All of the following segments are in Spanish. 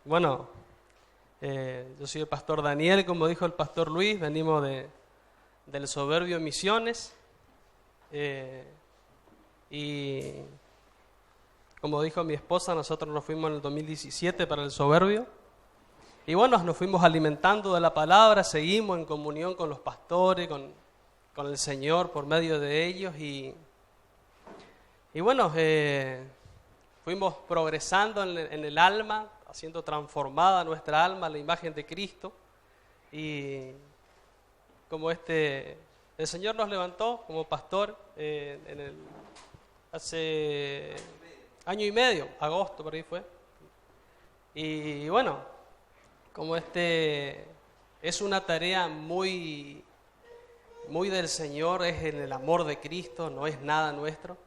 Bueno, yo soy el pastor Daniel, como dijo el pastor Luis, venimos del Soberbio Misiones, y como dijo mi esposa, nosotros nos fuimos en el 2017 para el Soberbio, y bueno, nos fuimos alimentando de la palabra, seguimos en comunión con los pastores, con el Señor por medio de ellos, y bueno, fuimos progresando en el alma, siendo transformada nuestra alma a la imagen de Cristo. Y como el Señor nos levantó como pastor hace año y medio, agosto por ahí fue. Y bueno, como es una tarea muy del Señor, es en el amor de Cristo, no es nada nuestro.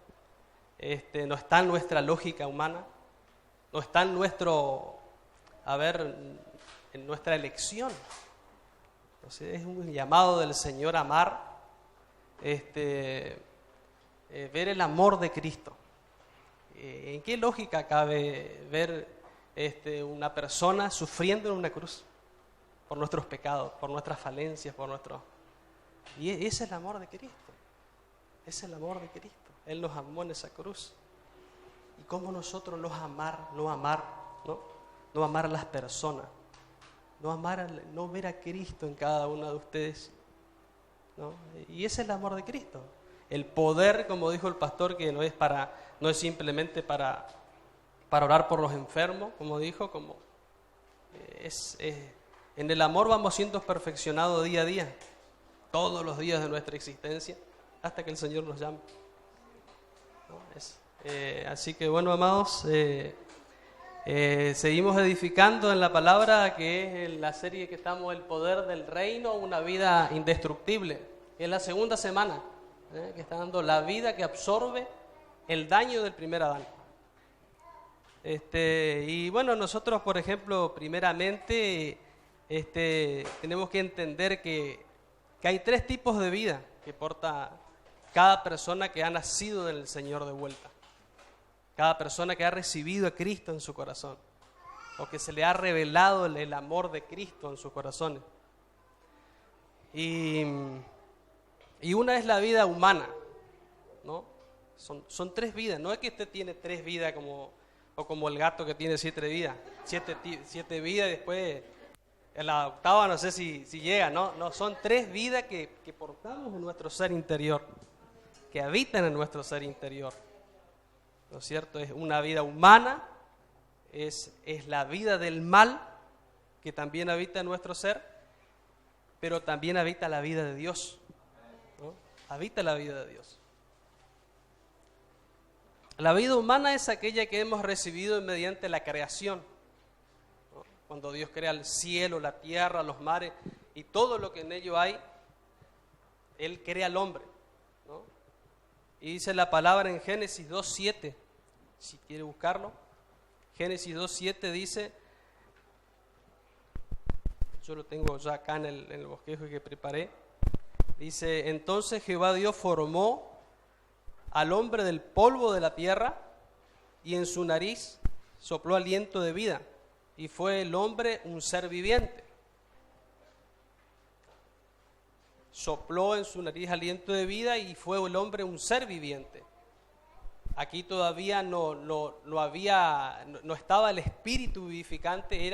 No está en nuestra lógica humana, no está en en nuestra elección. Entonces es un llamado del Señor a amar, ver el amor de Cristo. ¿En qué lógica cabe ver una persona sufriendo en una cruz por nuestros pecados, por nuestras falencias, Y ese es el amor de Cristo, es el amor de Cristo. Él nos amó en esa cruz. ¿Y cómo nosotros no amar a las personas? No ver a Cristo en cada uno de ustedes, ¿no? Y ese es el amor de Cristo. El poder, como dijo el pastor, que no es simplemente para orar por los enfermos, como dijo, en el amor vamos siendo perfeccionados día a día, todos los días de nuestra existencia, hasta que el Señor nos llame. Así que bueno, amados, seguimos edificando en la palabra, que es la serie que estamos, El Poder del Reino, una vida indestructible. Es la segunda semana que está dando la vida que absorbe el daño del primer Adán. Y bueno, nosotros, por ejemplo, primeramente tenemos que entender que hay tres tipos de vida que porta cada persona que ha nacido del Señor de vuelta, cada persona que ha recibido a Cristo en su corazón, o que se le ha revelado el amor de Cristo en sus corazones. Y una es la vida humana, ¿no? Son tres vidas, no es que usted tiene tres vidas como el gato que tiene siete vidas y después en la octava no sé si llega, no, son tres vidas que portamos en nuestro ser interior, que habitan en nuestro ser interior, ¿no es cierto? Es una vida humana, es la vida del mal, que también habita en nuestro ser, pero también habita la vida de Dios, ¿no? Habita la vida de Dios. La vida humana es aquella que hemos recibido mediante la creación, ¿no? Cuando Dios crea el cielo, la tierra, los mares y todo lo que en ello hay, Él crea al hombre, ¿no? Y dice la palabra en Génesis 2:7, si quiere buscarlo. Génesis 2:7 dice, yo lo tengo ya acá en el bosquejo que preparé, dice: entonces Jehová Dios formó al hombre del polvo de la tierra y en su nariz sopló aliento de vida, y fue el hombre un ser viviente. Sopló en su nariz aliento de vida y fue el hombre un ser viviente. Aquí todavía no estaba el espíritu vivificante,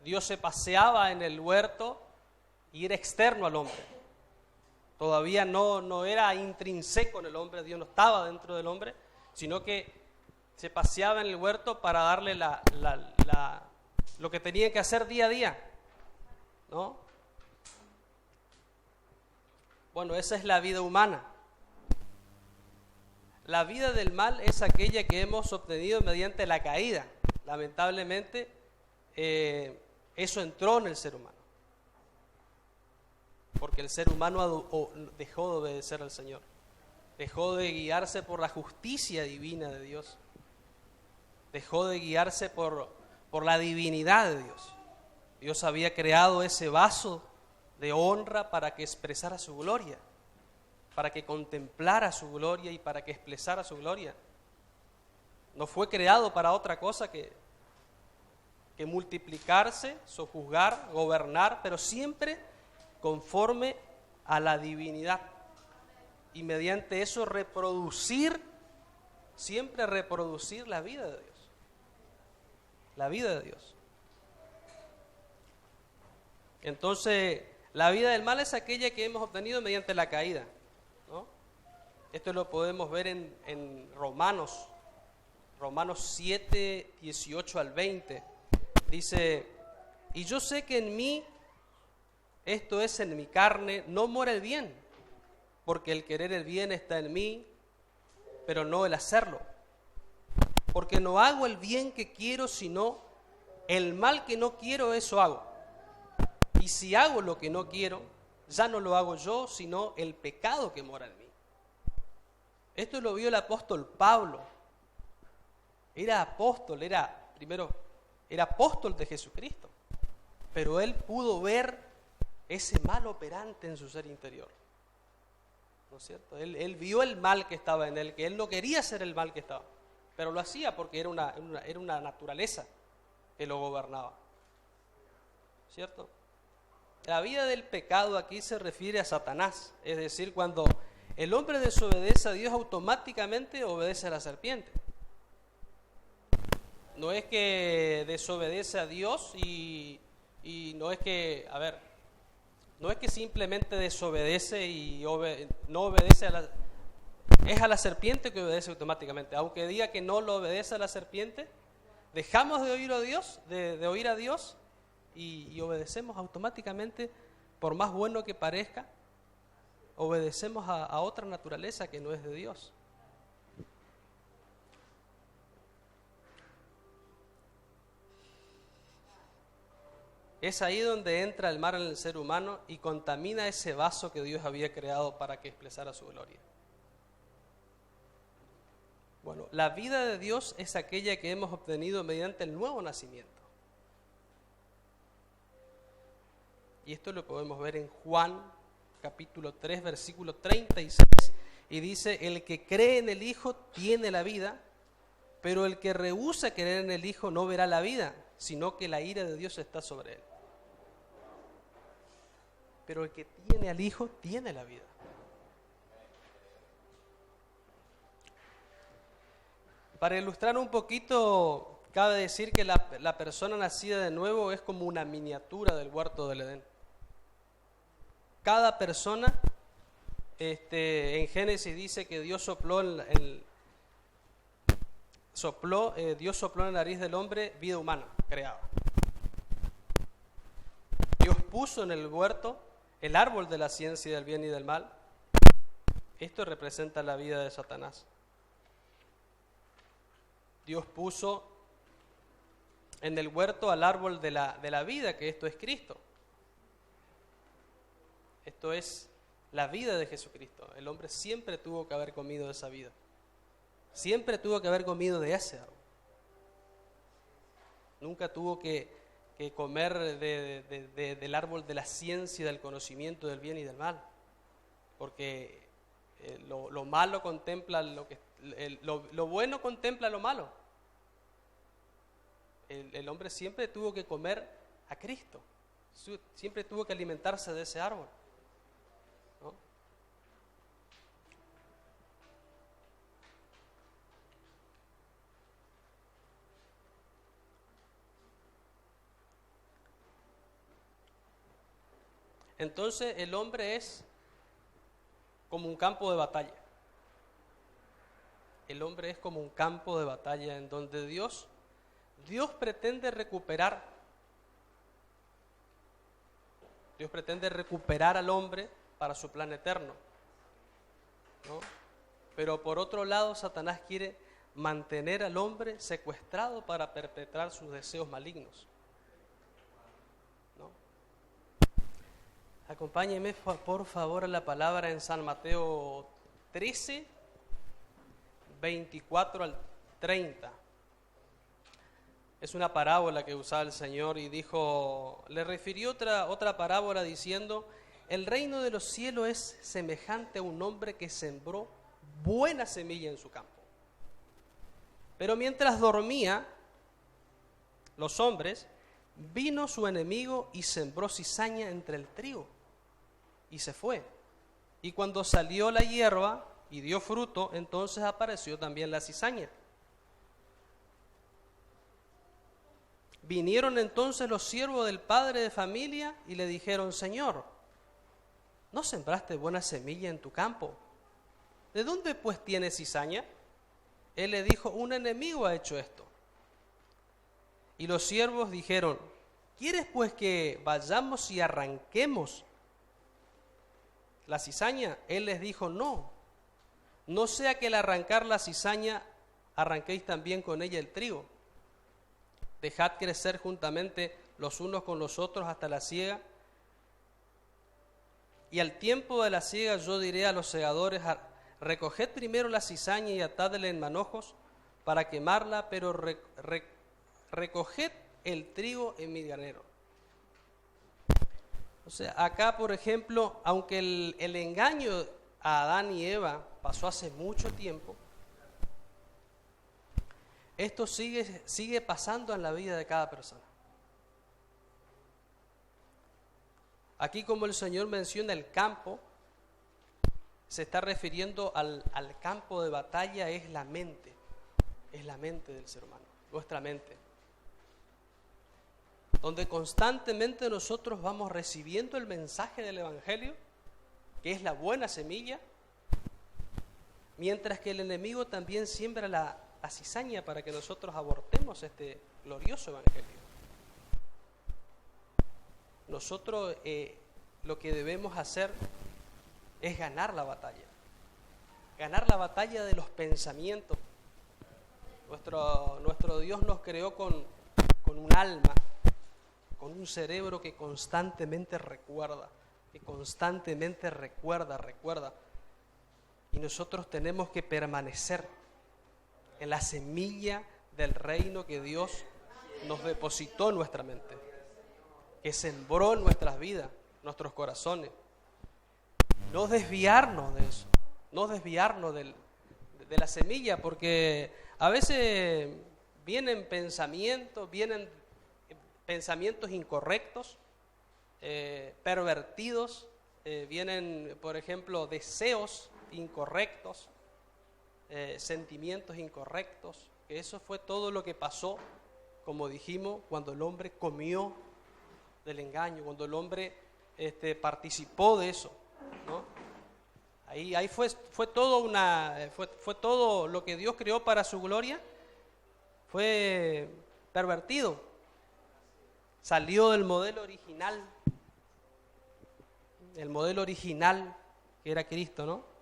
Dios se paseaba en el huerto y era externo al hombre. Todavía no era intrínseco en el hombre, Dios no estaba dentro del hombre, sino que se paseaba en el huerto para darle lo que tenía que hacer día a día, ¿no? Bueno, esa es la vida humana. La vida del mal es aquella que hemos obtenido mediante la caída. Lamentablemente, eso entró en el ser humano, porque el ser humano dejó de obedecer al Señor, dejó de guiarse por la justicia divina de Dios, dejó de guiarse por la divinidad de Dios. Dios había creado ese vaso de honra para que expresara su gloria, para que contemplara su gloria y para que expresara su gloria. No fue creado para otra cosa que que multiplicarse, sojuzgar, gobernar, pero siempre conforme a la divinidad. Y mediante eso siempre reproducir la vida de Dios. La vida de Dios. Entonces, la vida del mal es aquella que hemos obtenido mediante la caída, ¿no? Esto lo podemos ver en Romanos 7, 18 al 20. Dice, y yo sé que en mí, esto es en mi carne, no mora el bien, porque el querer el bien está en mí, pero no el hacerlo. Porque no hago el bien que quiero, sino el mal que no quiero, eso hago. Y si hago lo que no quiero, ya no lo hago yo, sino el pecado que mora en mí. Esto lo vio el apóstol Pablo. Era apóstol de Jesucristo. Pero él pudo ver ese mal operante en su ser interior. ¿No es cierto? Él vio el mal que estaba en él, que él no quería hacer el mal que estaba. Pero lo hacía porque era una naturaleza que lo gobernaba. ¿Cierto? La vida del pecado aquí se refiere a Satanás, es decir, cuando el hombre desobedece a Dios, automáticamente obedece a la serpiente. No es que desobedece a Dios y no es que, no es que simplemente desobedece y no obedece es a la serpiente que obedece automáticamente. Aunque diga que no lo obedece a la serpiente, dejamos de oír a Dios, de oír a Dios, y obedecemos automáticamente, por más bueno que parezca, obedecemos a otra naturaleza que no es de Dios. Es ahí donde entra el mal en el ser humano y contamina ese vaso que Dios había creado para que expresara su gloria. Bueno, la vida de Dios es aquella que hemos obtenido mediante el nuevo nacimiento. Y esto lo podemos ver en Juan capítulo 3, versículo 36. Y dice, el que cree en el Hijo tiene la vida, pero el que rehúsa creer en el Hijo no verá la vida, sino que la ira de Dios está sobre él. Pero el que tiene al Hijo tiene la vida. Para ilustrar un poquito, cabe decir que la persona nacida de nuevo es como una miniatura del huerto del Edén. Cada persona, en Génesis dice que Dios sopló Dios sopló en la nariz del hombre vida humana, creada. Dios puso en el huerto el árbol de la ciencia del bien y del mal. Esto representa la vida de Satanás. Dios puso en el huerto al árbol de la vida, que esto es Cristo. Esto es la vida de Jesucristo. El hombre siempre tuvo que haber comido de esa vida. Siempre tuvo que haber comido de ese árbol. Nunca tuvo que comer del árbol de la ciencia, del conocimiento del bien y del mal. Porque lo malo contempla lo bueno contempla lo malo. El hombre siempre tuvo que comer a Cristo. Siempre tuvo que alimentarse de ese árbol, ¿no? Entonces el hombre es como un campo de batalla. El hombre es como un campo de batalla en donde Dios pretende recuperar. Dios pretende recuperar al hombre para su plan eterno, ¿no? Pero por otro lado, Satanás quiere mantener al hombre secuestrado para perpetrar sus deseos malignos, ¿no? Acompáñenme por favor a la palabra en San Mateo 13, 24 al 30. Es una parábola que usaba el Señor y le refirió otra parábola diciendo, el reino de los cielos es semejante a un hombre que sembró buena semilla en su campo. Pero mientras dormía, los hombres, vino su enemigo y sembró cizaña entre el trigo, y se fue. Y cuando salió la hierba y dio fruto, entonces apareció también la cizaña. Vinieron entonces los siervos del padre de familia y le dijeron: Señor, ¿no sembraste buena semilla en tu campo? ¿De dónde pues tienes cizaña? Él le dijo: un enemigo ha hecho esto. Y los siervos dijeron: ¿quieres pues que vayamos y arranquemos la cizaña? Él les dijo: no sea que al arrancar la cizaña arranquéis también con ella el trigo. Dejad crecer juntamente los unos con los otros hasta la siega. Y al tiempo de la siega yo diré a los segadores: recoged primero la cizaña y atadla en manojos para quemarla, pero recoged el trigo en mi granero. O sea, acá, por ejemplo, aunque el engaño a Adán y Eva pasó hace mucho tiempo, esto sigue pasando en la vida de cada persona. Aquí, como el Señor menciona el campo, se está refiriendo al campo de batalla, es la mente del ser humano, nuestra mente, donde constantemente nosotros vamos recibiendo el mensaje del Evangelio, que es la buena semilla, mientras que el enemigo también siembra la cizaña para que nosotros abortemos este glorioso Evangelio. Nosotros lo que debemos hacer es ganar la batalla de los pensamientos. Nuestro Dios nos creó con un alma, con un cerebro que constantemente recuerda. Y nosotros tenemos que permanecer en la semilla del reino que Dios nos depositó en nuestra mente, que sembró en nuestras vidas, nuestros corazones. No desviarnos de eso, no desviarnos de la semilla, porque a veces vienen pensamientos incorrectos, pervertidos, vienen, por ejemplo, deseos incorrectos, sentimientos incorrectos, que eso fue todo lo que pasó, como dijimos, cuando el hombre comió del engaño, cuando el hombre participó de eso, ¿no? Ahí fue todo lo que Dios creó para su gloria, fue pervertido, salió del modelo original, el modelo original que era Cristo, ¿no?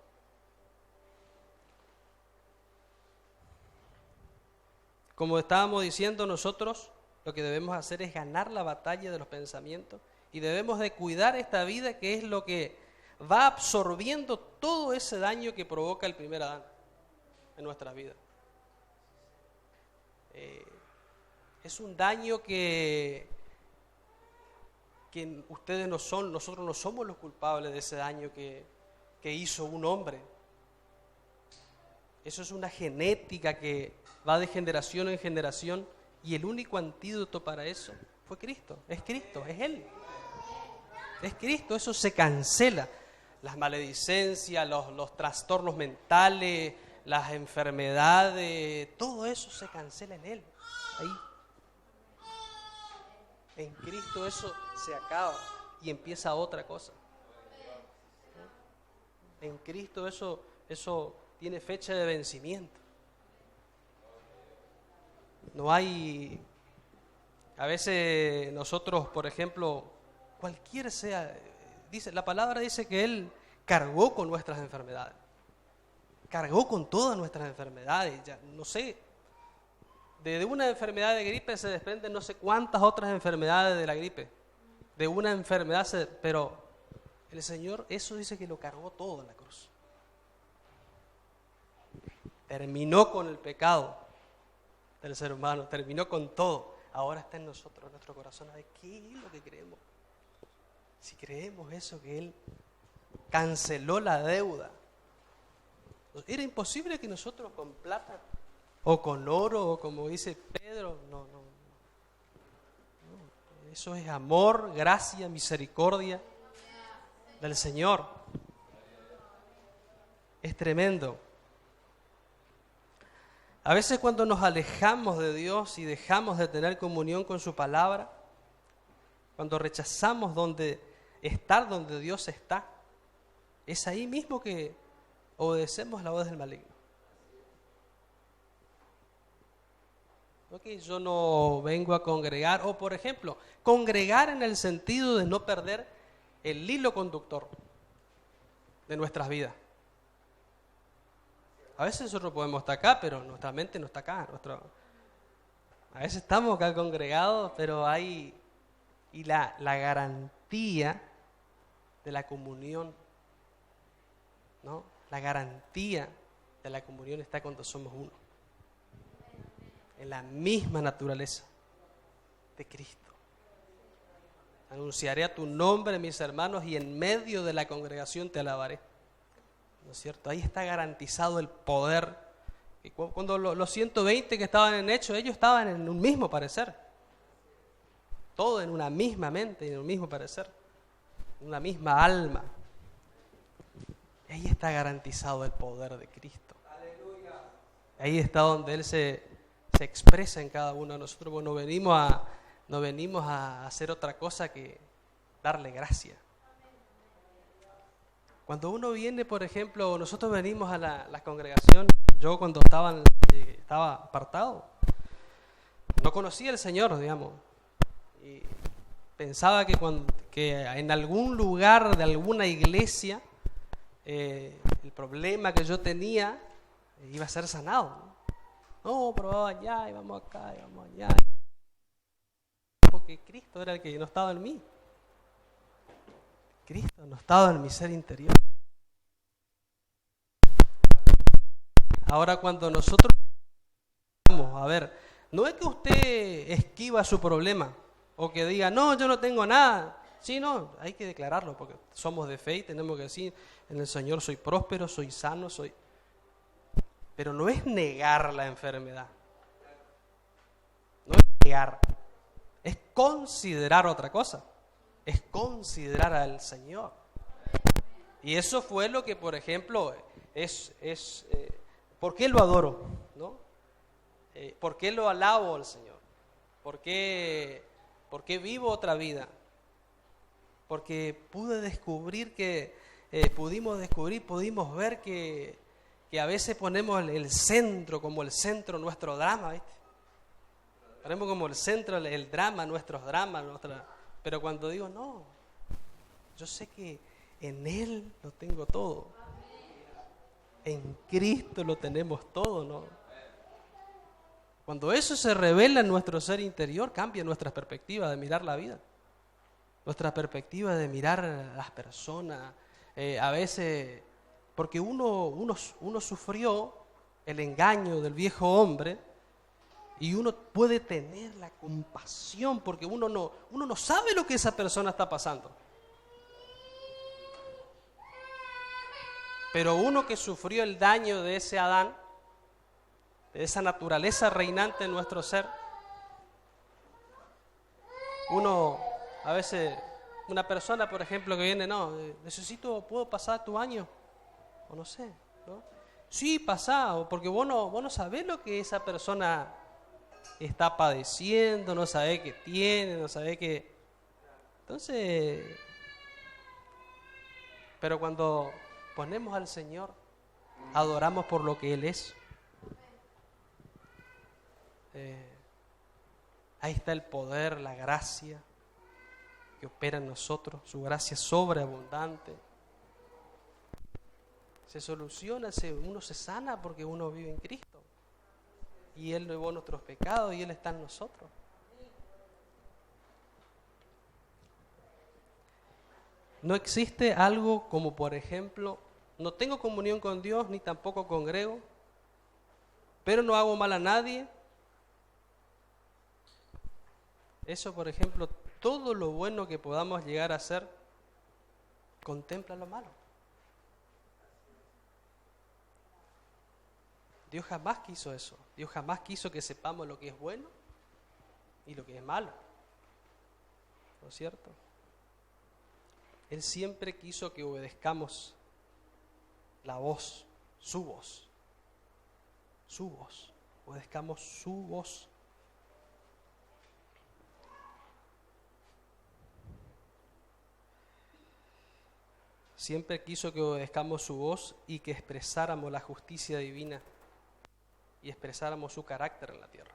Como estábamos diciendo, nosotros lo que debemos hacer es ganar la batalla de los pensamientos y debemos de cuidar esta vida, que es lo que va absorbiendo todo ese daño que provoca el primer Adán en nuestra vida. Es un daño que ustedes no son, nosotros no somos los culpables de ese daño que hizo un hombre. Eso es una genética que va de generación en generación, y el único antídoto para eso fue Cristo, es Él. Es Cristo, eso se cancela. Las maledicencias, los trastornos mentales, las enfermedades, todo eso se cancela en Él. Ahí. En Cristo eso se acaba y empieza otra cosa. En Cristo eso tiene fecha de vencimiento. No hay, a veces nosotros, por ejemplo, cualquier sea, la palabra dice que Él cargó con nuestras enfermedades, cargó con todas nuestras enfermedades, ya no sé, de una enfermedad de gripe se desprenden no sé cuántas otras enfermedades de la gripe, de una enfermedad, pero el Señor, eso dice que lo cargó todo en la cruz. Terminó con el pecado del ser humano, terminó con todo. Ahora está en nosotros, en nuestro corazón. ¿De qué es lo que creemos? Si creemos eso, que Él canceló la deuda. Era imposible que nosotros con plata o con oro, o como dice Pedro, no. Eso es amor, gracia, misericordia del Señor. Es tremendo. A veces cuando nos alejamos de Dios y dejamos de tener comunión con su palabra, cuando rechazamos estar donde Dios está, es ahí mismo que obedecemos la voz del maligno. No que yo no vengo a congregar, o por ejemplo, congregar en el sentido de no perder el hilo conductor de nuestras vidas. A veces nosotros podemos estar acá, pero nuestra mente no está acá. A veces estamos acá congregados, pero hay la garantía de la comunión, ¿no? La garantía de la comunión está cuando somos uno, en la misma naturaleza de Cristo. Anunciaré a tu nombre, mis hermanos, y en medio de la congregación te alabaré. ¿No es cierto? Ahí está garantizado el poder. Y cuando los 120 que estaban en Hechos, ellos estaban en un mismo parecer. Todo en una misma mente, en un mismo parecer. En una misma alma. Ahí está garantizado el poder de Cristo. Ahí está donde Él se expresa en cada uno de nosotros. Bueno, no venimos a hacer otra cosa que darle gracia. Cuando uno viene, por ejemplo, nosotros venimos a la congregación, yo cuando estaba apartado, no conocía al Señor, digamos, y pensaba que en algún lugar de alguna iglesia el problema que yo tenía iba a ser sanado. No, pero vamos allá, y vamos acá, y vamos allá. Porque Cristo era el que no estaba en mí. Cristo no estaba en mi ser interior. Ahora cuando nosotros vamos a ver, no es que usted esquiva su problema o que diga, no, yo no tengo nada. Sí, no, hay que declararlo porque somos de fe y tenemos que decir, en el Señor soy próspero, soy sano, Pero no es negar la enfermedad. No es negar, es considerar otra cosa. Es considerar al Señor. Y eso fue lo que, por ejemplo, ¿por qué lo adoro? ¿No? ¿Por qué lo alabo al Señor? ¿Por qué vivo otra vida? Porque pudimos ver que a veces ponemos el centro como el centro nuestro drama, ¿viste? Ponemos como el centro el drama, nuestros dramas, pero cuando digo, no, yo sé que en Él lo tengo todo. En Cristo lo tenemos todo, ¿no? Cuando eso se revela en nuestro ser interior, cambia nuestra perspectiva de mirar la vida. Nuestra perspectiva de mirar a las personas. A veces, porque uno sufrió el engaño del viejo hombre, y uno puede tener la compasión porque uno no sabe lo que esa persona está pasando. Pero uno que sufrió el daño de ese Adán, de esa naturaleza reinante en nuestro ser, a veces, una persona, por ejemplo, que viene, no, ¿puedo pasar tu baño? O no sé, ¿no? Sí, pasá, porque vos no sabés lo que esa persona está padeciendo, no sabe qué tiene, no sabe qué. Entonces, pero cuando ponemos al Señor, adoramos por lo que Él es. Ahí está el poder, la gracia que opera en nosotros, su gracia sobreabundante. Se soluciona, uno se sana porque uno vive en Cristo. Y Él llevó nuestros pecados y Él está en nosotros. No existe algo como, por ejemplo, no tengo comunión con Dios ni tampoco congrego, pero no hago mal a nadie. Eso, por ejemplo, todo lo bueno que podamos llegar a hacer, contempla lo malo. Dios jamás quiso eso. Dios jamás quiso que sepamos lo que es bueno y lo que es malo. ¿no es cierto? Él siempre quiso que obedezcamos la voz, su voz, obedezcamos su voz. Siempre quiso que obedezcamos su voz y que expresáramos la justicia divina y expresáramos su carácter en la tierra.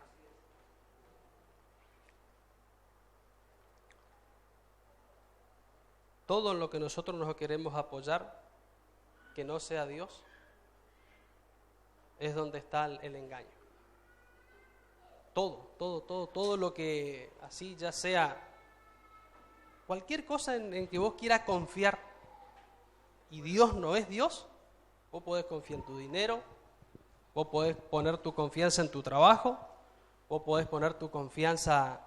Todo en lo que nosotros nos queremos apoyar, que no sea Dios, es donde está el engaño. Todo lo que así ya sea, cualquier cosa en que vos quieras confiar y Dios no es Dios, vos podés confiar en tu dinero, vos podés poner tu confianza en tu trabajo, vos podés poner tu confianza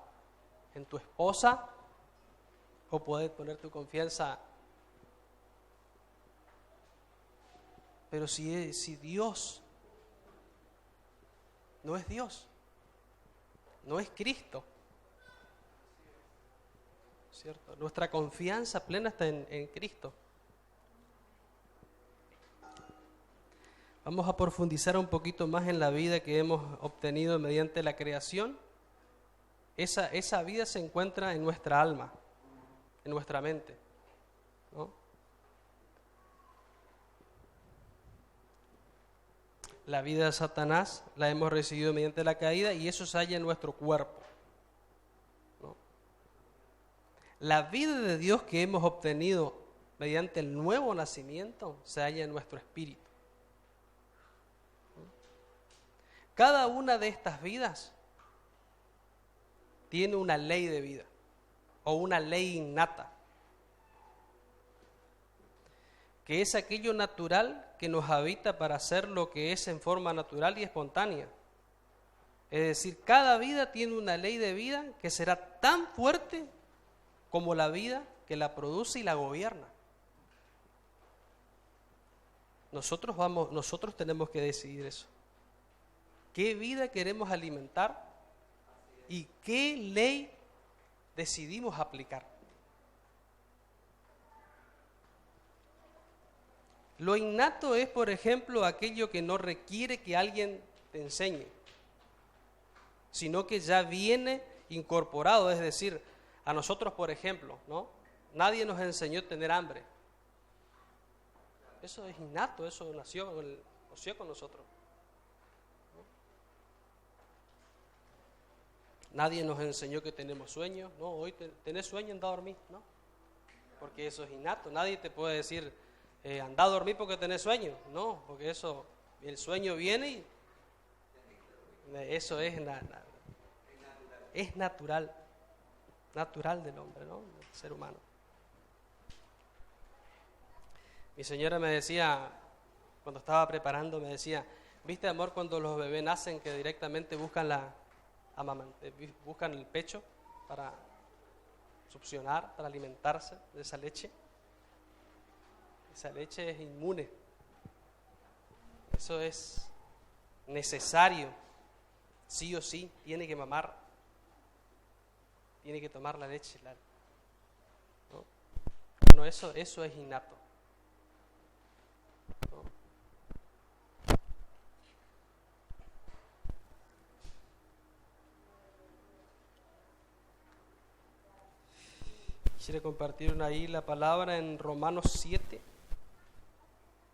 en tu esposa, vos podés poner tu confianza. Pero si Dios no es Dios, no es Cristo, ¿cierto? Nuestra confianza plena está en Cristo. Vamos a profundizar un poquito más en la vida que hemos obtenido mediante la creación. Esa vida se encuentra en nuestra alma, en nuestra mente, ¿no? La vida de Satanás la hemos recibido mediante la caída y eso se halla en nuestro cuerpo, ¿no? La vida de Dios que hemos obtenido mediante el nuevo nacimiento se halla en nuestro espíritu. Cada una de estas vidas tiene una ley de vida o una ley innata, que es aquello natural que nos habita para hacer lo que es en forma natural y espontánea. Es decir, cada vida tiene una ley de vida que será tan fuerte como la vida que la produce y la gobierna. Nosotros tenemos que decidir eso. ¿Qué vida queremos alimentar y qué ley decidimos aplicar? Lo innato es, por ejemplo, aquello que no requiere que alguien te enseñe, sino que ya viene incorporado. Es decir, a nosotros, por ejemplo, ¿no? Nadie nos enseñó a tener hambre. Eso es innato, eso nació con nosotros. Nadie nos enseñó que tenemos sueños. No, hoy tenés sueño, anda a dormir, ¿no? Porque eso es innato. Nadie te puede decir, anda a dormir porque tenés sueño. No, porque eso, el sueño viene y eso es natural del hombre, ¿no? Del ser humano. Mi señora me decía, cuando estaba preparando, me decía, ¿viste, amor, cuando los bebés nacen que directamente buscan buscan el pecho para succionar, para alimentarse de esa leche? Esa leche es inmune. Eso es necesario. Sí o sí, tiene que mamar. Tiene que tomar la leche. ¿No? Bueno, eso es innato. ¿No? Quisiera compartir ahí la palabra en Romanos 7,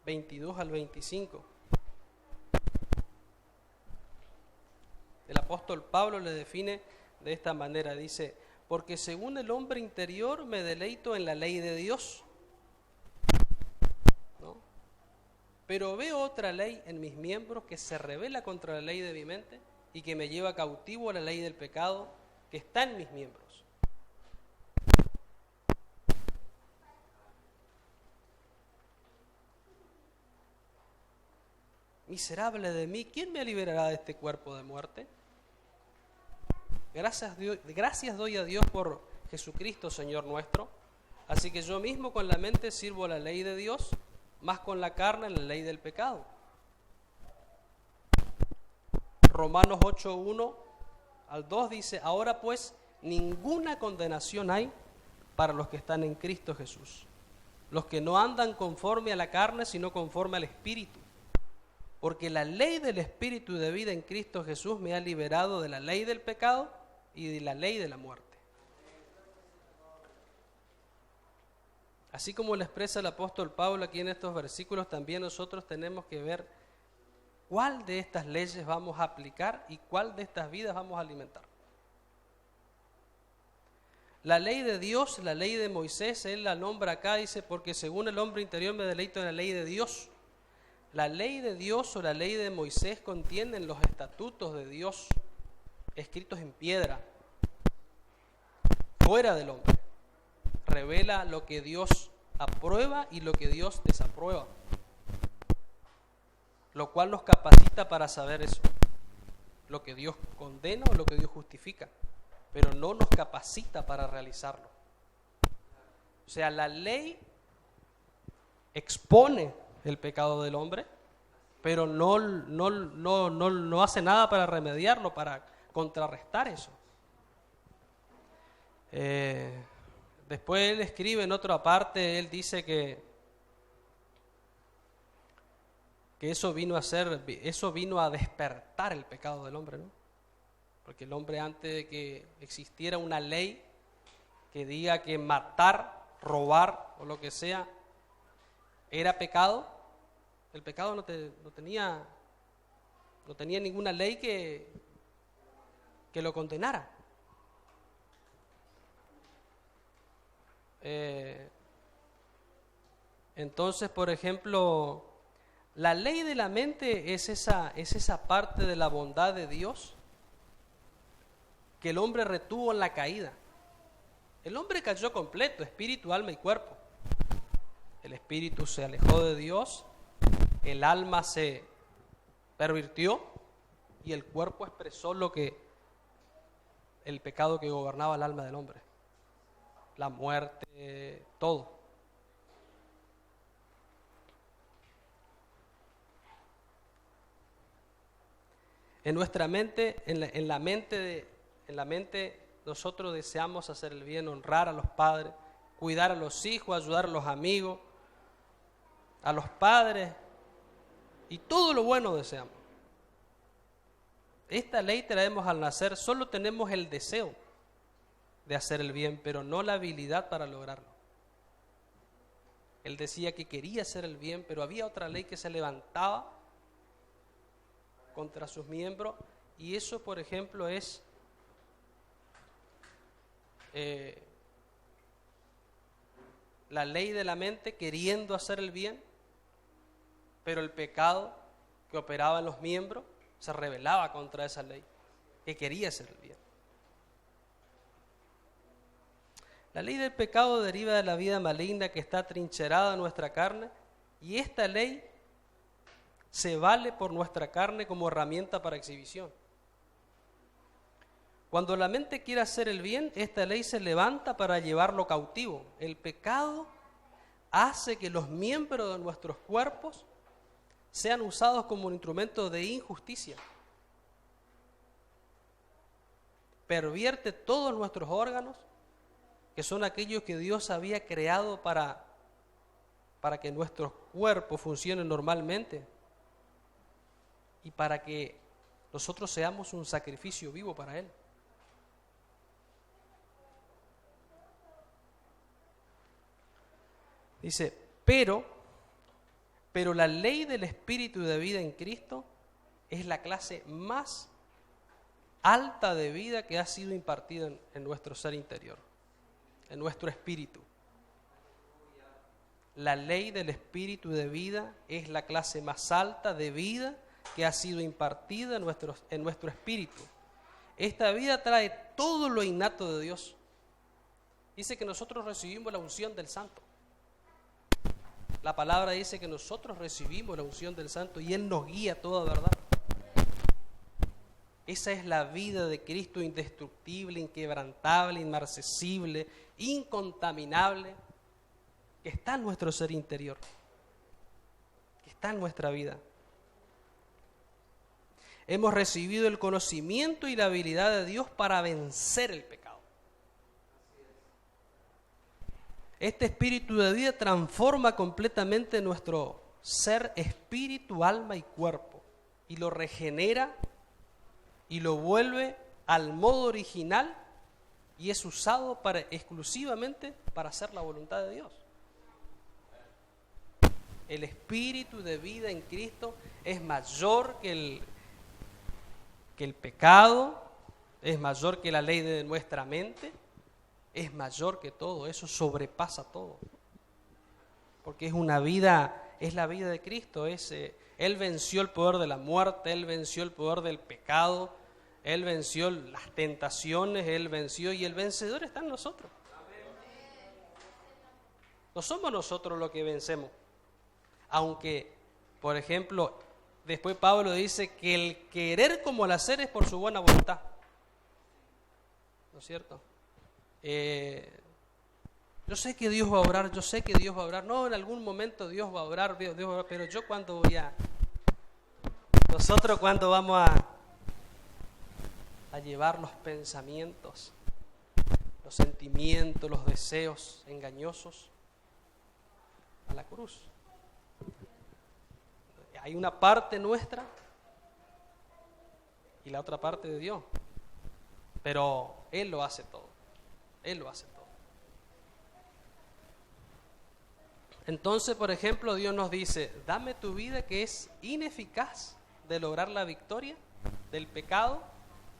22 al 25. El apóstol Pablo le define de esta manera, dice, porque según el hombre interior me deleito en la ley de Dios, ¿no? Pero veo otra ley en mis miembros que se rebela contra la ley de mi mente y que me lleva cautivo a la ley del pecado que está en mis miembros. Miserable de mí, ¿quién me liberará de este cuerpo de muerte? Gracias doy a Dios por Jesucristo, Señor nuestro. Así que yo mismo con la mente sirvo la ley de Dios, más con la carne la ley del pecado. Romanos 8, 1 al 2 dice, ahora pues ninguna condenación hay para los que están en Cristo Jesús, los que no andan conforme a la carne, sino conforme al Espíritu. Porque la ley del Espíritu de vida en Cristo Jesús me ha liberado de la ley del pecado y de la ley de la muerte. Así como lo expresa el apóstol Pablo aquí en estos versículos, también nosotros tenemos que ver cuál de estas leyes vamos a aplicar y cuál de estas vidas vamos a alimentar. La ley de Dios, la ley de Moisés, él la nombra acá, dice, porque según el hombre interior me deleito en la ley de Dios. La ley de Dios o la ley de Moisés contienen los estatutos de Dios escritos en piedra, fuera del hombre. Revela lo que Dios aprueba y lo que Dios desaprueba, lo cual nos capacita para saber eso, lo que Dios condena o lo que Dios justifica, pero no nos capacita para realizarlo. O sea, la ley expone el pecado del hombre, pero no hace nada para remediarlo, para contrarrestar eso. Después él escribe en otra parte, él dice que eso vino a despertar el pecado del hombre, ¿no? Porque el hombre, antes de que existiera una ley que diga que matar, robar o lo que sea era pecado, el pecado no tenía ninguna ley que lo condenara. Entonces, por ejemplo, la ley de la mente es esa parte de la bondad de Dios que el hombre retuvo en la caída. El hombre cayó completo, espíritu, alma y cuerpo. El espíritu se alejó de Dios, el alma se pervirtió y el cuerpo expresó el pecado que gobernaba el alma del hombre. La muerte, todo. En nuestra mente, en la mente nosotros deseamos hacer el bien, honrar a los padres, cuidar a los hijos, ayudar a los amigos, a los padres, y todo lo bueno deseamos. Esta ley traemos al nacer, solo tenemos el deseo de hacer el bien, pero no la habilidad para lograrlo. Él decía que quería hacer el bien, pero había otra ley que se levantaba contra sus miembros, y eso, por ejemplo, es la ley de la mente queriendo hacer el bien, pero el pecado que operaba en los miembros se rebelaba contra esa ley, que quería hacer el bien. La ley del pecado deriva de la vida maligna que está trincherada en nuestra carne, y esta ley se vale por nuestra carne como herramienta para exhibición. Cuando la mente quiere hacer el bien, esta ley se levanta para llevarlo cautivo. El pecado hace que los miembros de nuestros cuerpos sean usados como un instrumento de injusticia. Pervierte todos nuestros órganos, que son aquellos que Dios había creado para que nuestros cuerpos funcionen normalmente y para que nosotros seamos un sacrificio vivo para Él. Dice, pero la ley del Espíritu de vida en Cristo es la clase más alta de vida que ha sido impartida en nuestro ser interior, en nuestro espíritu. La ley del Espíritu de vida es la clase más alta de vida que ha sido impartida en nuestro espíritu. Esta vida trae todo lo innato de Dios. Dice que nosotros recibimos la unción del Santo. La palabra dice que nosotros recibimos la unción del Santo y Él nos guía a toda verdad. Esa es la vida de Cristo, indestructible, inquebrantable, inmarcesible, incontaminable, que está en nuestro ser interior, que está en nuestra vida. Hemos recibido el conocimiento y la habilidad de Dios para vencer el pecado. Este espíritu de vida transforma completamente nuestro ser, espíritu, alma y cuerpo, y lo regenera y lo vuelve al modo original, y es usado exclusivamente para hacer la voluntad de Dios. El espíritu de vida en Cristo es mayor que el pecado, es mayor que la ley de nuestra mente, es mayor que todo, eso sobrepasa todo. Porque es una vida, es la vida de Cristo, Él venció el poder de la muerte, Él venció el poder del pecado, Él venció las tentaciones, Él venció, y el vencedor está en nosotros. No somos nosotros los que vencemos. Aunque, por ejemplo, después Pablo dice que el querer como el hacer es por su buena voluntad. ¿No es cierto? Yo sé que Dios va a obrar, yo sé que Dios va a obrar. No, en algún momento Dios va a obrar, Dios va a obrar, pero yo cuándo nosotros cuándo vamos a llevar los pensamientos, los sentimientos, los deseos engañosos a la cruz. Hay una parte nuestra y la otra parte de Dios, pero Él lo hace todo. Él lo hace todo. Entonces, por ejemplo, Dios nos dice, dame tu vida que es ineficaz de lograr la victoria del pecado,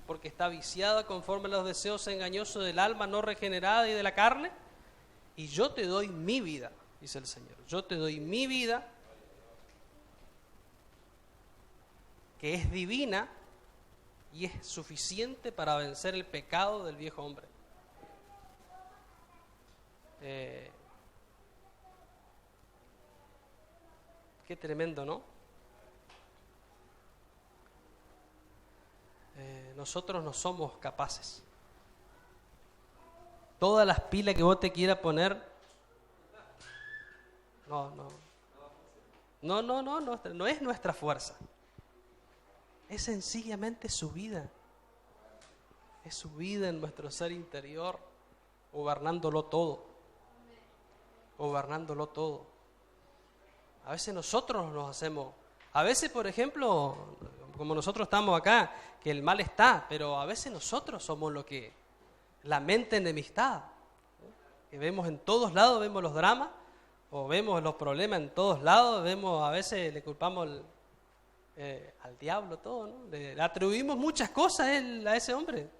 porque está viciada conforme a los deseos engañosos del alma no regenerada y de la carne, y yo te doy mi vida, dice el Señor. Yo te doy mi vida, que es divina y es suficiente para vencer el pecado del viejo hombre. Qué tremendo, ¿no? Nosotros no somos capaces. Todas las pilas que vos te quieras poner, no es nuestra fuerza. Es sencillamente su vida. Es su vida en nuestro ser interior, gobernándolo todo. Gobernándolo todo. A veces nosotros nos hacemos, a veces, por ejemplo, como nosotros estamos acá, que el mal está, pero a veces nosotros somos la mente enemistada, que vemos en todos lados, vemos los dramas, o vemos los problemas en todos lados, a veces le culpamos al diablo todo, ¿no? Le atribuimos muchas cosas a ese hombre,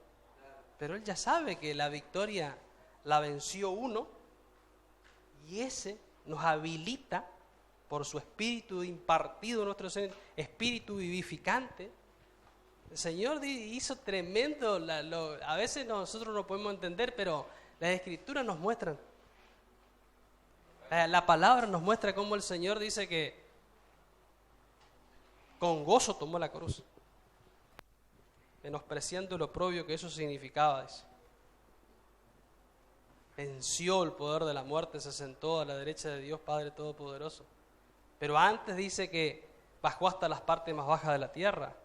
pero él ya sabe que la victoria la venció uno, y ese nos habilita por su espíritu impartido en nuestro ser, espíritu vivificante. El Señor hizo tremendo, a veces nosotros no podemos entender, pero las Escrituras nos muestran. La palabra nos muestra cómo el Señor dice que con gozo tomó la cruz, menospreciando lo oprobio que eso significaba. Dice. Venció el poder de la muerte, se sentó a la derecha de Dios Padre Todopoderoso. Pero antes dice que bajó hasta las partes más bajas de la tierra.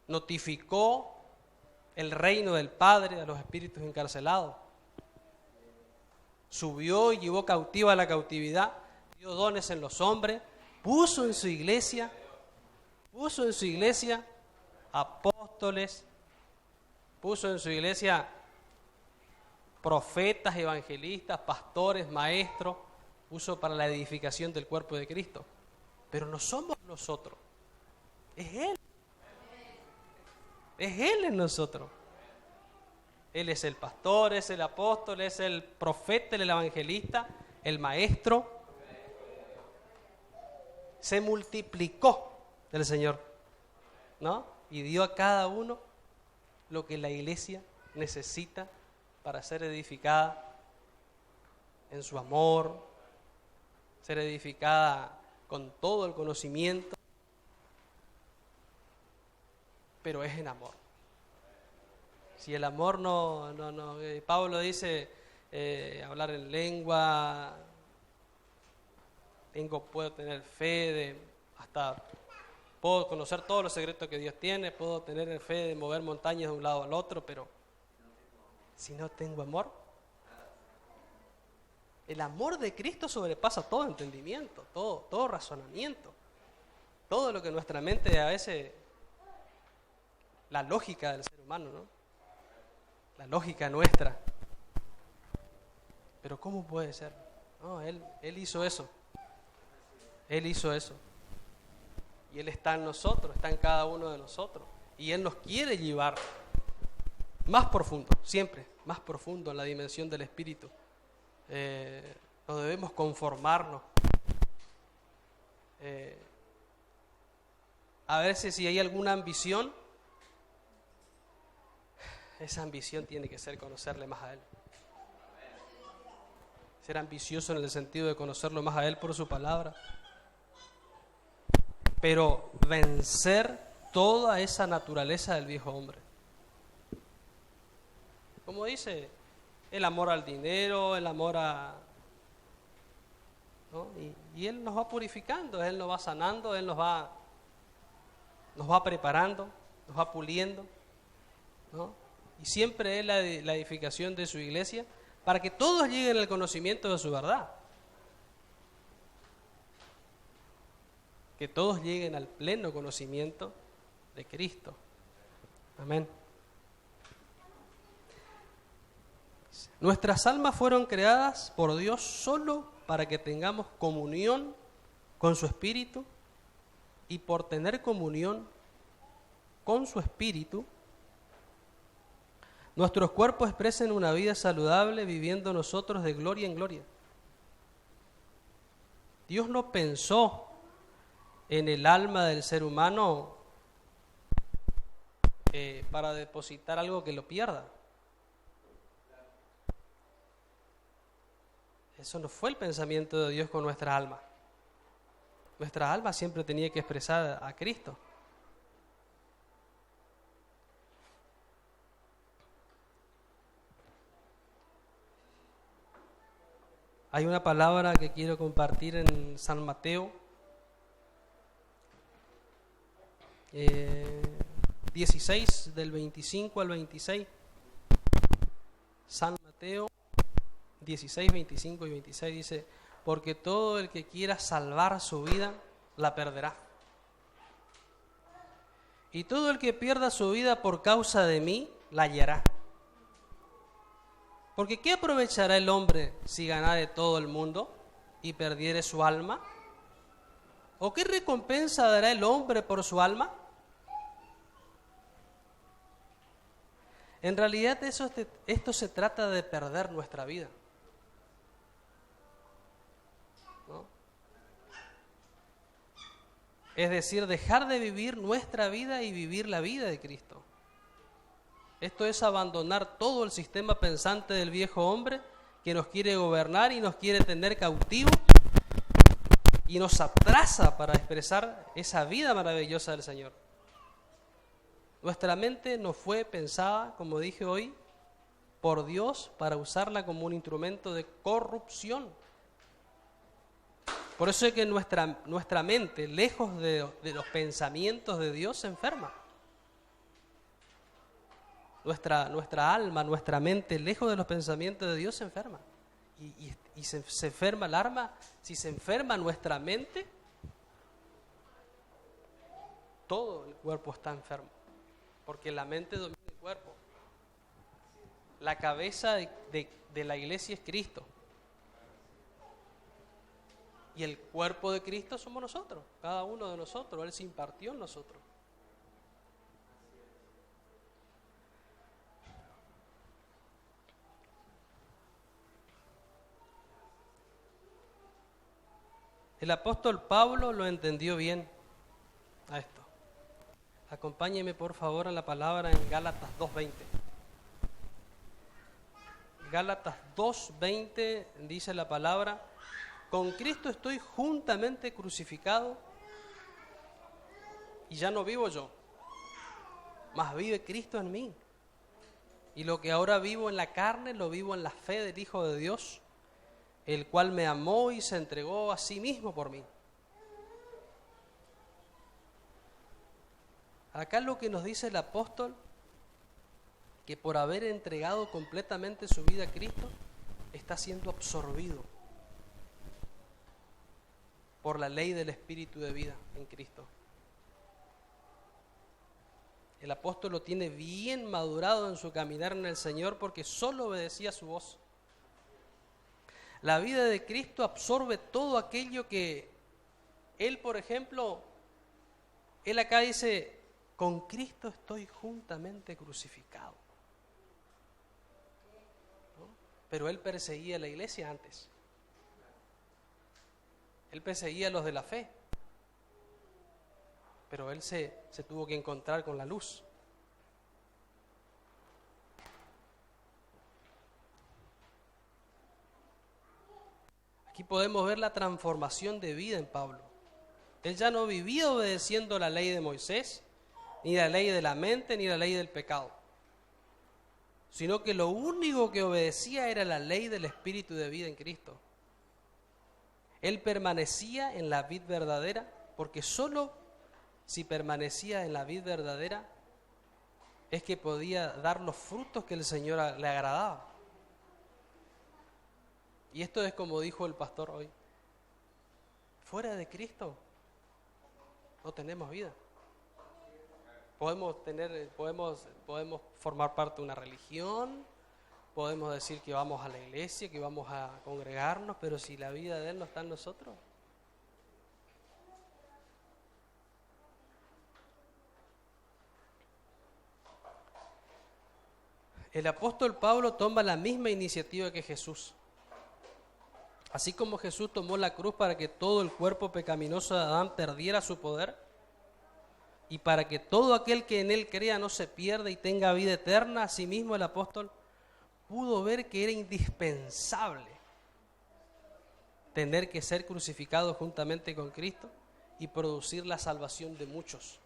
Notificó el reino del Padre a los espíritus encarcelados. Subió y llevó cautiva a la cautividad, dio dones en los hombres, puso en su iglesia apóstoles, puso en su iglesia profetas, evangelistas, pastores, maestros, puso para la edificación del cuerpo de Cristo. Pero no somos nosotros, es Él. Es Él en nosotros. Él es el pastor, es el apóstol, es el profeta, el evangelista, el maestro. Se multiplicó el Señor, ¿no? Y dio a cada uno lo que la iglesia necesita para ser edificada en su amor, ser edificada con todo el conocimiento, pero es en amor. Si el amor no Pablo dice hablar en lengua, puedo tener fe hasta puedo conocer todos los secretos que Dios tiene, puedo tener fe de mover montañas de un lado al otro, pero si no tengo amor, El amor de Cristo sobrepasa todo entendimiento, todo razonamiento, todo lo que nuestra mente a veces, la lógica del ser humano, ¿no? La lógica nuestra. Pero ¿cómo puede ser? No, Él hizo eso. Él hizo eso. Y Él está en nosotros, está en cada uno de nosotros. Y Él nos quiere llevar más profundo, siempre más profundo en la dimensión del Espíritu. No debemos conformarnos. A veces si hay alguna ambición, esa ambición tiene que ser conocerle más a Él. Ser ambicioso en el sentido de conocerlo más a Él por su palabra. Pero vencer toda esa naturaleza del viejo hombre. Como dice, el amor al dinero, el amor a... ¿no? Y Él nos va purificando, Él nos va sanando, Él nos va preparando, nos va puliendo, ¿no? Y siempre es la edificación de su iglesia para que todos lleguen al conocimiento de su verdad. Que todos lleguen al pleno conocimiento de Cristo. Amén. Nuestras almas fueron creadas por Dios solo para que tengamos comunión con su Espíritu, y por tener comunión con su Espíritu, nuestros cuerpos expresen una vida saludable, viviendo nosotros de gloria en gloria. Dios no pensó en el alma del ser humano para depositar algo que lo pierda. Eso no fue el pensamiento de Dios con nuestra alma. Nuestra alma siempre tenía que expresar a Cristo. Hay una palabra que quiero compartir en San Mateo 16, del 25 al 26. San Mateo 16, 25 y 26 dice: porque todo el que quiera salvar su vida, la perderá. Y todo el que pierda su vida por causa de mí, la hallará. Porque ¿qué aprovechará el hombre si ganare todo el mundo y perdiere su alma? ¿O qué recompensa dará el hombre por su alma? En realidad esto se trata de perder nuestra vida, ¿no? Es decir, dejar de vivir nuestra vida y vivir la vida de Cristo. Esto es abandonar todo el sistema pensante del viejo hombre que nos quiere gobernar y nos quiere tener cautivos y nos atrasa para expresar esa vida maravillosa del Señor. Nuestra mente no fue pensada, como dije hoy, por Dios para usarla como un instrumento de corrupción. Por eso es que nuestra mente, lejos de los pensamientos de Dios, se enferma. Nuestra alma, nuestra mente, lejos de los pensamientos de Dios, se enferma. Y se enferma el alma. Si se enferma nuestra mente, todo el cuerpo está enfermo. Porque la mente domina el cuerpo. La cabeza de la iglesia es Cristo. Y el cuerpo de Cristo somos nosotros, cada uno de nosotros. Él se impartió en nosotros. El apóstol Pablo lo entendió bien a esto. Acompáñeme por favor a la palabra en Gálatas 2:20. Gálatas 2:20 dice la palabra: con Cristo estoy juntamente crucificado, y ya no vivo yo, mas vive Cristo en mí. Y lo que ahora vivo en la carne, lo vivo en la fe del Hijo de Dios, el cual me amó y se entregó a sí mismo por mí. Acá lo que nos dice el apóstol, que por haber entregado completamente su vida a Cristo, está siendo absorbido por la ley del Espíritu de vida en Cristo. El apóstol lo tiene bien madurado en su caminar en el Señor porque solo obedecía su voz. La vida de Cristo absorbe todo aquello que él, por ejemplo, él acá dice, con Cristo estoy juntamente crucificado. ¿No? Pero él perseguía a la iglesia antes. Él perseguía a los de la fe. Pero él se tuvo que encontrar con la luz. Aquí podemos ver la transformación de vida en Pablo. Él ya no vivía obedeciendo la ley de Moisés, ni la ley de la mente, ni la ley del pecado, sino que lo único que obedecía era la ley del Espíritu de vida en Cristo. Él permanecía en la vid verdadera, porque solo si permanecía en la vid verdadera es que podía dar los frutos que el Señor le agradaba. Y esto es como dijo el pastor hoy: fuera de Cristo no tenemos vida. Podemos formar parte de una religión, podemos decir que vamos a la iglesia, que vamos a congregarnos, pero si la vida de Él no está en nosotros. El apóstol Pablo toma la misma iniciativa que Jesús. Así como Jesús tomó la cruz para que todo el cuerpo pecaminoso de Adán perdiera su poder, y para que todo aquel que en él crea no se pierda y tenga vida eterna, asimismo el apóstol pudo ver que era indispensable tener que ser crucificado juntamente con Cristo y producir la salvación de muchos.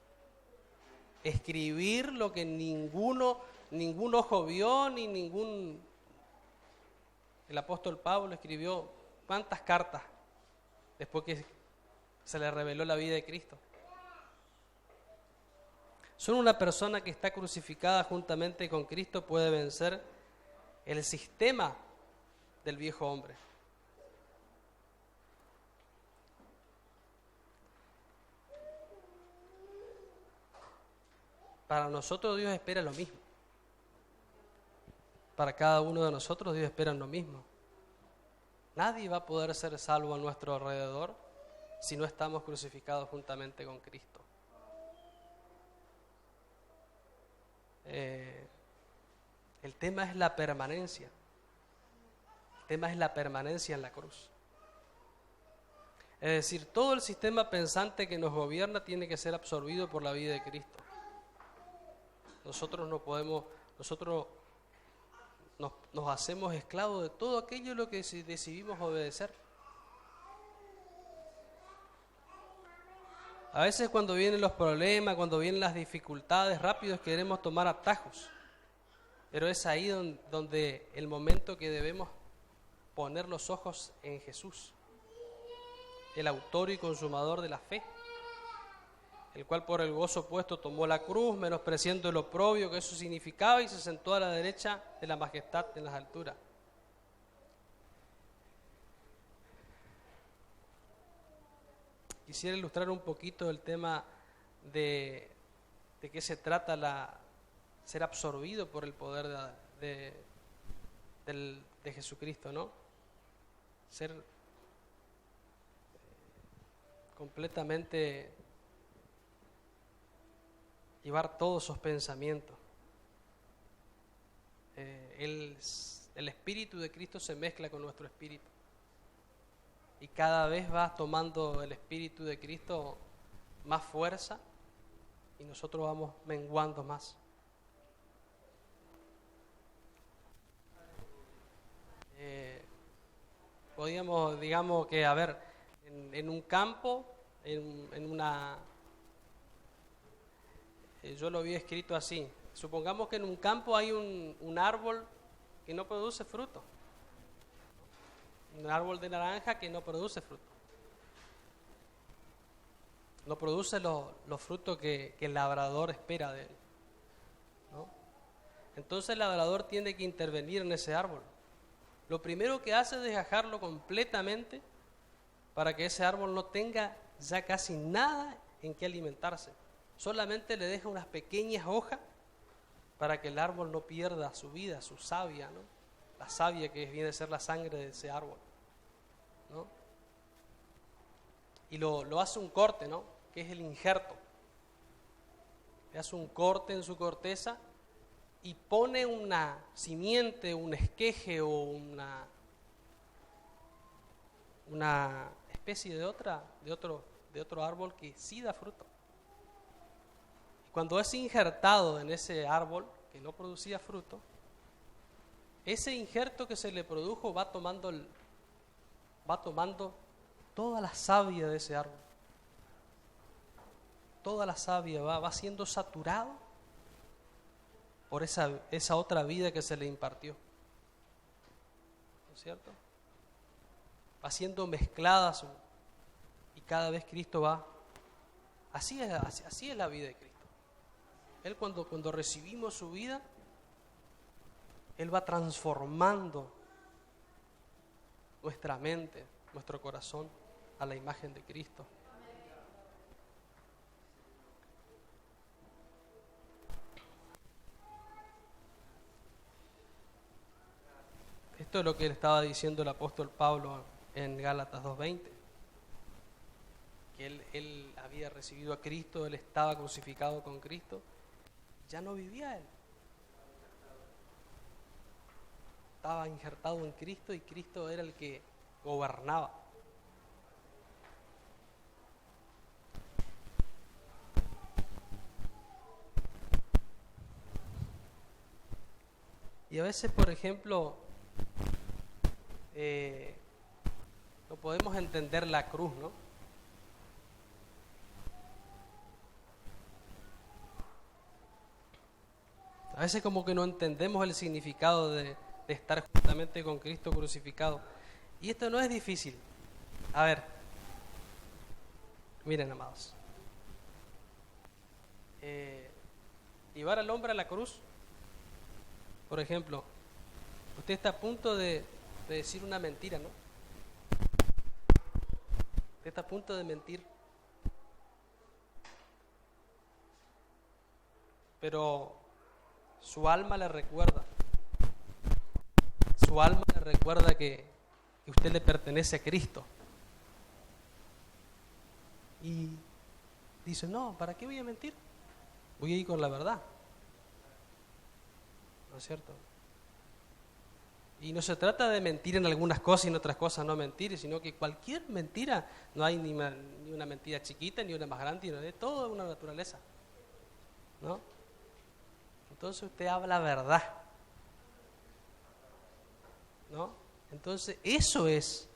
Escribir lo que ningún ojo vio, ni ningún... El apóstol Pablo escribió ¿cuántas cartas después que se le reveló la vida de Cristo? Solo una persona que está crucificada juntamente con Cristo puede vencer el sistema del viejo hombre. Para nosotros Dios espera lo mismo. Para cada uno de nosotros Dios espera lo mismo. Nadie va a poder ser salvo a nuestro alrededor si no estamos crucificados juntamente con Cristo. El tema es la permanencia. El tema es la permanencia en la cruz. Es decir, todo el sistema pensante que nos gobierna tiene que ser absorbido por la vida de Cristo. Nosotros nos hacemos esclavos de todo aquello en lo que decidimos obedecer. A veces cuando vienen los problemas, cuando vienen las dificultades, rápidos queremos tomar atajos. Pero es ahí donde el momento que debemos poner los ojos en Jesús, el autor y consumador de la fe, el cual por el gozo puesto tomó la cruz, menospreciando el oprobio que eso significaba, y se sentó a la derecha de la majestad en las alturas. Quisiera ilustrar un poquito el tema de qué se trata ser absorbido por el poder de Jesucristo, ¿no? Ser completamente, llevar todos esos pensamientos. El Espíritu de Cristo se mezcla con nuestro espíritu. Y cada vez va tomando el Espíritu de Cristo más fuerza y nosotros vamos menguando más. Podríamos, digamos que, a ver, en un campo, yo lo había escrito así. Supongamos que en un campo hay un árbol que no produce fruto. Un árbol de naranja que no produce fruto. No produce los frutos que el labrador espera de él, ¿no? Entonces el labrador tiene que intervenir en ese árbol. Lo primero que hace es dejarlo completamente para que ese árbol no tenga ya casi nada en que alimentarse. Solamente le deja unas pequeñas hojas para que el árbol no pierda su vida, su savia, ¿no? La savia que viene a ser la sangre de ese árbol, ¿no? Y lo hace un corte, ¿no? Que es el injerto. Le hace un corte en su corteza y pone una simiente, un esqueje o una especie de otro árbol que sí da fruto. Y cuando es injertado en ese árbol que no producía fruto, ese injerto que se le produjo va tomando toda la savia de ese árbol. Toda la savia va siendo saturado por esa otra vida que se le impartió. ¿No es cierto? Va siendo mezclada y cada vez Cristo va. Así es la vida de Cristo. Él cuando recibimos su vida, Él va transformando nuestra mente, nuestro corazón a la imagen de Cristo. Esto es lo que le estaba diciendo el apóstol Pablo en Gálatas 2:20, que él había recibido a Cristo, él estaba crucificado con Cristo, ya no vivía él. Estaba injertado en Cristo y Cristo era el que gobernaba. Y a veces, por ejemplo, no podemos entender la cruz, ¿no? A veces como que no entendemos el significado de estar justamente con Cristo crucificado. Y esto no es difícil. A ver, miren, amados. Llevar al hombre a la cruz, por ejemplo, usted está a punto de decir una mentira, ¿no? Usted está a punto de mentir. Pero su alma le recuerda. Su alma le recuerda que usted le pertenece a Cristo. Y dice, no, ¿para qué voy a mentir? Voy a ir con la verdad. ¿No es cierto? Y no se trata de mentir en algunas cosas y en otras cosas no mentir, sino que cualquier mentira, no hay ni una mentira chiquita ni una más grande, no, es todo una naturaleza, ¿no? Entonces usted habla verdad, ¿no? Entonces eso es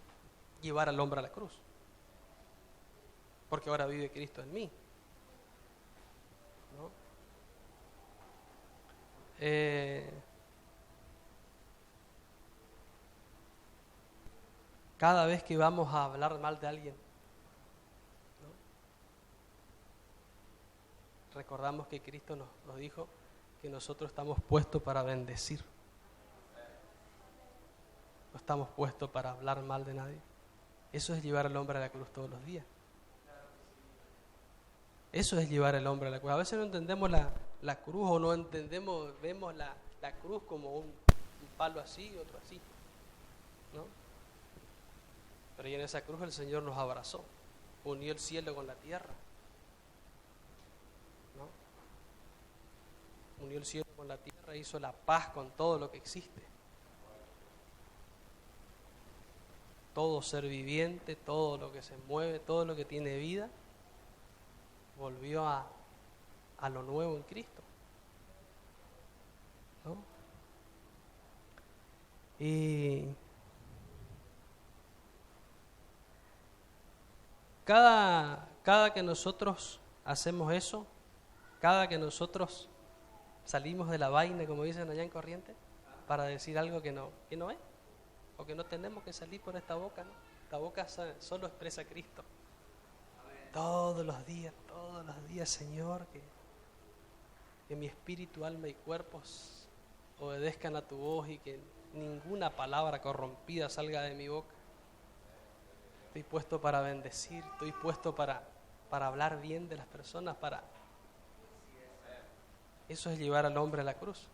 llevar al hombre a la cruz, porque ahora vive Cristo en mí, ¿no? Cada vez que vamos a hablar mal de alguien, ¿no? Recordamos que Cristo nos dijo que nosotros estamos puestos para bendecir. No estamos puestos para hablar mal de nadie. Eso es llevar al hombre a la cruz todos los días. Eso es llevar al hombre a la cruz. A veces no entendemos la cruz o no entendemos, vemos la cruz como un palo así y otro así, ¿no? Pero en esa cruz el Señor nos abrazó, unió el cielo con la tierra, ¿no? Unió el cielo con la tierra, hizo la paz con todo lo que existe. Todo ser viviente, todo lo que se mueve, todo lo que tiene vida, volvió a lo nuevo en Cristo, ¿no? Y cada que nosotros hacemos eso, cada que nosotros salimos de la vaina, como dicen allá en Corrientes, para decir algo que no es, o que no tenemos que salir por esta boca, ¿no? Esta boca solo expresa a Cristo. Todos los días, Señor, que mi espíritu, alma y cuerpos obedezcan a tu voz y que ninguna palabra corrompida salga de mi boca. estoy puesto para bendecir, estoy puesto para hablar bien de las personas, Eso es llevar al hombre a la cruz.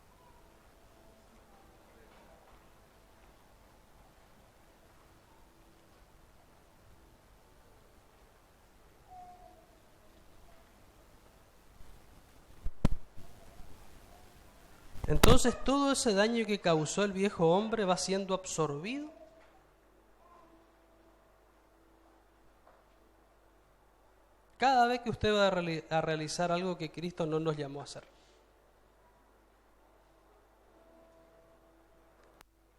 Entonces todo ese daño que causó el viejo hombre va siendo absorbido cada vez que usted va a realizar algo que Cristo no nos llamó a hacer.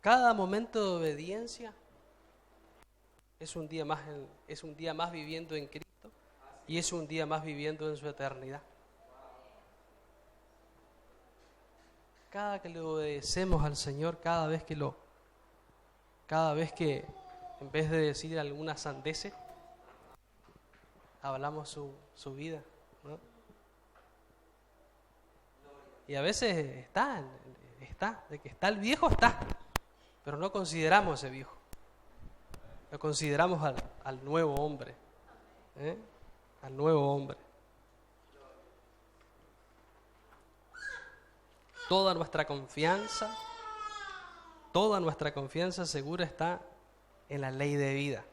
Cada momento de obediencia es un día más viviendo en Cristo y es un día más viviendo en su eternidad. Cada que le obedecemos al Señor, cada vez que en vez de decir alguna sandeces, hablamos su vida, ¿no? Y a veces de que está el viejo, pero no consideramos ese viejo. Lo consideramos al nuevo hombre, al nuevo hombre. Toda nuestra confianza segura está en la ley de vida.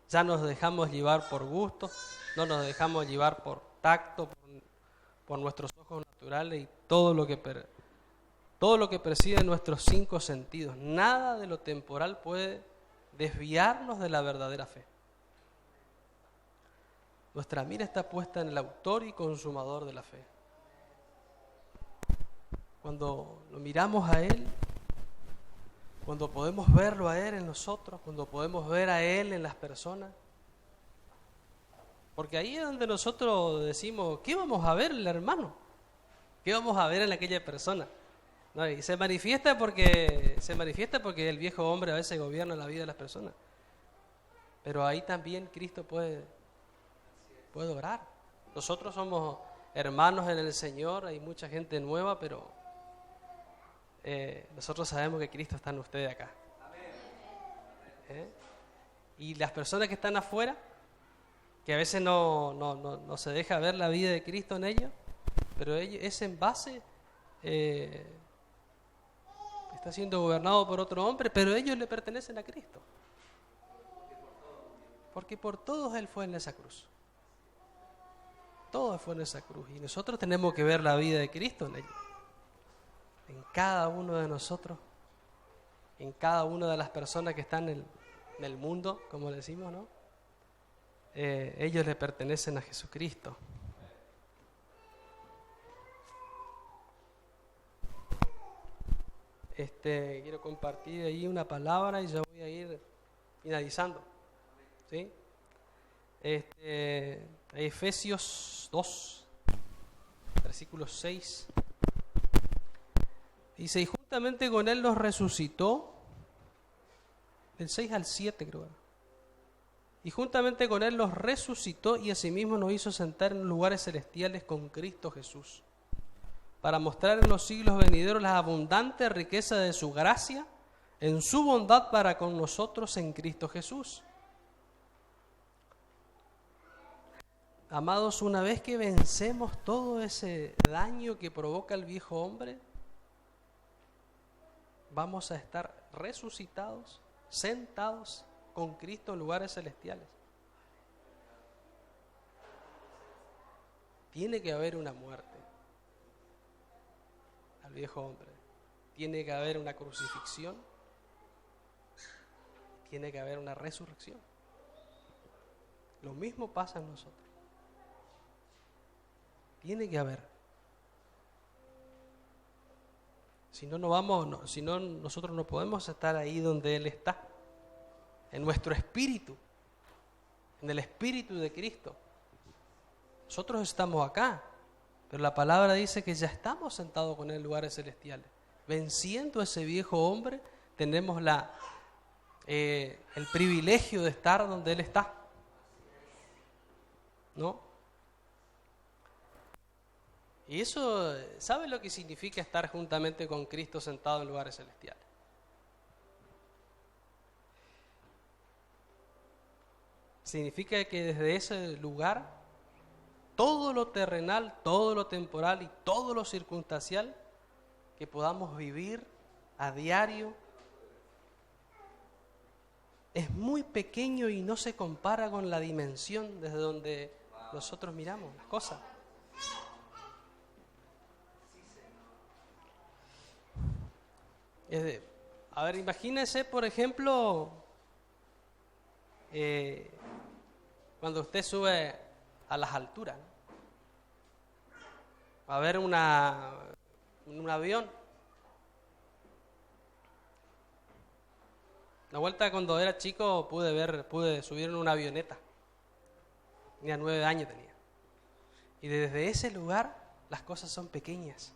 Ya nos dejamos llevar por gusto, no nos dejamos llevar por tacto, por nuestros ojos naturales y todo lo que perciben nuestros 5 sentidos. Nada de lo temporal puede desviarnos de la verdadera fe. Nuestra mira está puesta en el autor y consumador de la fe. Cuando lo miramos a Él, cuando podemos verlo a Él en nosotros, cuando podemos ver a Él en las personas, porque ahí es donde nosotros decimos, ¿qué vamos a ver en el hermano? ¿Qué vamos a ver en aquella persona? ¿No? Y se manifiesta porque el viejo hombre a veces gobierna la vida de las personas. Pero ahí también Cristo puede obrar. Nosotros somos hermanos en el Señor, hay mucha gente nueva, pero nosotros sabemos que Cristo está en ustedes acá. Y las personas que están afuera, que a veces no se deja ver la vida de Cristo en ellos, pero es en base, está siendo gobernado por otro hombre, pero ellos le pertenecen a Cristo. Porque por todos Él fue en esa cruz. Todo fue en esa cruz. Y nosotros tenemos que ver la vida de Cristo en ellos. En cada uno de nosotros, en cada una de las personas que están en el mundo, como decimos, ¿no? Ellos le pertenecen a Jesucristo. Quiero compartir ahí una palabra y ya voy a ir finalizando, ¿sí? Efesios 2, versículo 6. Dice, y juntamente con Él los resucitó, del 6 al 7 creo. Y juntamente con Él los resucitó y asimismo nos hizo sentar en lugares celestiales con Cristo Jesús, para mostrar en los siglos venideros la abundante riqueza de su gracia, en su bondad para con nosotros en Cristo Jesús. Amados, una vez que vencemos todo ese daño que provoca el viejo hombre, vamos a estar resucitados, sentados con Cristo en lugares celestiales. Tiene que haber una muerte al viejo hombre. Tiene que haber una crucifixión. Tiene que haber una resurrección. Lo mismo pasa en nosotros. Tiene que haber. Si no, nosotros no podemos estar ahí donde Él está, en nuestro espíritu, en el espíritu de Cristo. Nosotros estamos acá, pero la palabra dice que ya estamos sentados con Él en lugares celestiales. Venciendo a ese viejo hombre, tenemos el privilegio de estar donde Él está, ¿no? Y eso, ¿sabe lo que significa estar juntamente con Cristo sentado en lugares celestiales? significa que desde ese lugar, todo lo terrenal, todo lo temporal y todo lo circunstancial que podamos vivir a diario es muy pequeño y no se compara con la dimensión desde donde nosotros miramos las cosas. A ver, imagínense, por ejemplo, cuando usted sube a las alturas, ¿no? A ver un avión. La vuelta cuando era chico pude subir en una avioneta. Tenía 9 años tenía. Y desde ese lugar las cosas son pequeñas.